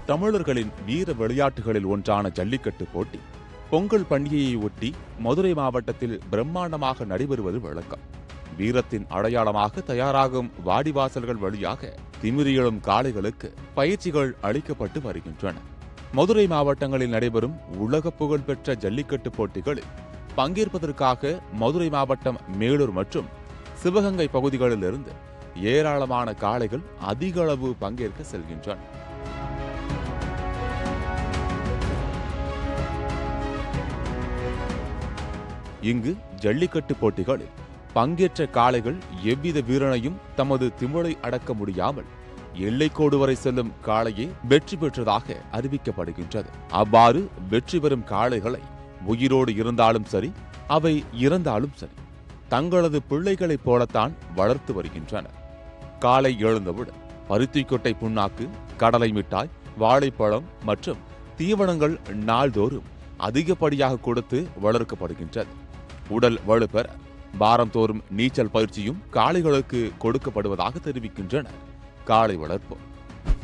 தமிழர்களின் வீர விளையாட்டுகளில் ஒன்றான ஜல்லிக்கட்டு போட்டி பொங்கல் பண்டிகையை ஒட்டி மதுரை மாவட்டத்தில் பிரம்மாண்டமாக நடைபெறுவது வழக்கம். வீரத்தின் அடையாளமாக தயாராகும் வாடிவாசல்கள் வழியாக திமிரியலும் காளைகளுக்கு பயிற்சிகள் அளிக்கப்பட்டு வருகின்றன. மதுரை மாவட்டங்களில் நடைபெறும் உலக புகழ்பெற்ற ஜல்லிக்கட்டு போட்டிகளில் பங்கேற்பதற்காக மதுரை மாவட்டம் மேலூர் மற்றும் சிவகங்கை பகுதிகளிலிருந்து ஏராளமான காளைகள் அதிக அளவு பங்கேற்க செல்கின்றன. இங்கு ஜல்லிக்கட்டு போட்டிகளில் பங்கேற்ற காளைகள் எவ்வித வீரனையும் தமது திமிரை அடக்க முடியாமல் எல்லைக்கோடு வரை செல்லும் காளையே வெற்றி பெற்றதாக அறிவிக்கப்படுகின்றது. அவ்வாறு வெற்றி பெறும் காளைகளை உயிரோடு இருந்தாலும் சரி, அவை இறந்தாலும் சரி, தங்களது பிள்ளைகளைப் போலத்தான் வளர்த்து வருகின்றனர். காலை எழுந்தவுடன் பருத்திக்கொட்டை புண்ணாக்கு, கடலை மிட்டாய், வாழைப்பழம் மற்றும் தீவனங்கள் நாள்தோறும் அதிகப்படியாக கொடுத்து வளர்க்கப்படுகின்றது. உடல் வலுப்பெற வாரம் தோறும் நீச்சல் பயிற்சியும் காளைகளுக்கு கொடுக்கப்படுவதாக தெரிவிக்கின்றனர் காளை வளர்ப்பு.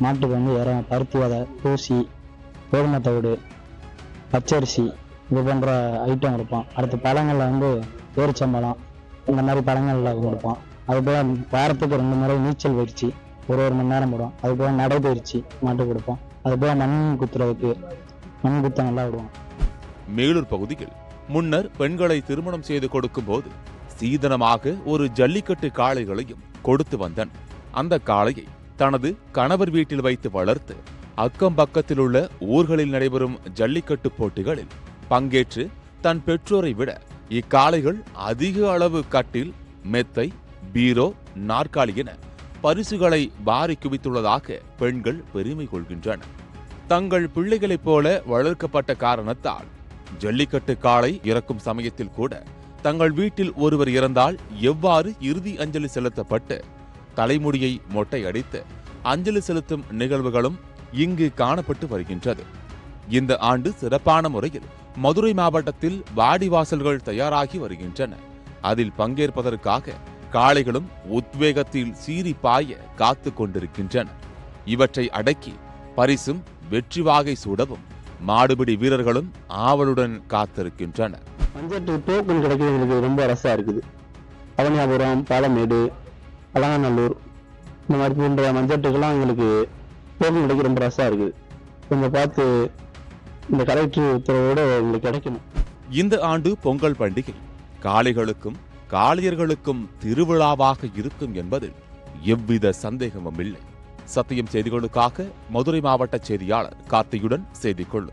மாட்டுக்கு பருத்தி வதை, ஊசி, கோதுமை தவிடு, பச்சரிசி இது போன்ற ஐட்டம் கொடுப்போம். அடுத்து பழங்களில் பேரிச்சம்பழம் இந்த மாதிரி பழங்களில் கொடுப்போம். அதுபோல் வாரத்துக்கு 2 முறை நீச்சல் பயிற்சி 1 மணி நேரம் போடுவோம். அதுபோல் நடைபயிற்சி மாட்டு கொடுப்போம். அதுபோல் மண் குத்துறதுக்கு மண் குத்த நல்லா விடுவோம். மேலூர் பகுதியில் முன்னர் பெண்களை திருமணம் செய்து கொடுக்கும் போது சீதனமாக ஒரு ஜல்லிக்கட்டு காளைகளையும் கொடுத்து வந்தன். அந்த காளையை தனது கணவர் வீட்டில் வைத்து வளர்த்து அக்கம் பக்கத்தில் உள்ள ஊர்களில் நடைபெறும் ஜல்லிக்கட்டு போட்டிகளில் பங்கேற்று தன் பெற்றோரை விட இக்காளைகள் அதிக அளவு கட்டில், மெத்தை, பீரோ, நாற்காலி என பரிசுகளை வாரி குவித்துள்ளதாக பெண்கள் பெருமை கொள்கின்றனர். தங்கள் பிள்ளைகளைப் போல வளர்க்கப்பட்ட காரணத்தால் ஜல்லிக்கட்டு காளை இறக்கும் சமயத்தில் கூட தங்கள் வீட்டில் ஒருவர் இறந்தால் எவ்வாறு இறுதி அஞ்சலி செலுத்தப்பட்டு தலைமுடியை மொட்டை அடித்து அஞ்சலி செலுத்தும் நிகழ்வுகளும் இங்கு காணப்பட்டு வருகின்றது. இந்த ஆண்டு சிறப்பான முறையில் மதுரை மாவட்டத்தில் வாடிவாசல்கள் தயாராகி வருகின்றன. அதில் பங்கேற்பதற்காக காளைகளும் உத்வேகத்தில் சீறி பாய காத்து கொண்டிருக்கின்றன. இவற்றை அடக்கி பரிசும் வெற்றி வாகை சூடவும் மாடுபிடி வீரர்களும் ஆவலுடன் காத்திருக்கின்றனர். மஞ்சட்டு டோக்கன் கிடைக்கிறது எங்களுக்கு ரொம்ப அரசா இருக்குது. அவனியாபுரம், பாலமேடு, அலங்காநல்லூர் இந்த மாதிரி போன்ற மஞ்சட்டுக்கெல்லாம் எங்களுக்கு டோக்கன் கிடைக்க ரொம்ப ரசா இருக்குது. கொஞ்சம் பார்த்து இந்த கலெக்டர் உத்தரவோடு எங்களுக்கு கிடைக்கணும். இந்த ஆண்டு பொங்கல் பண்டிகை காளைகளுக்கும் காளையர்களுக்கும் திருவிழாவாக இருக்கும் என்பதில் எவ்வித சந்தேகமும் இல்லை. சத்தியம் செய்திகளுக்காக மதுரை மாவட்ட செய்தியாளர் கார்த்தியுடன் செய்திக்குழு.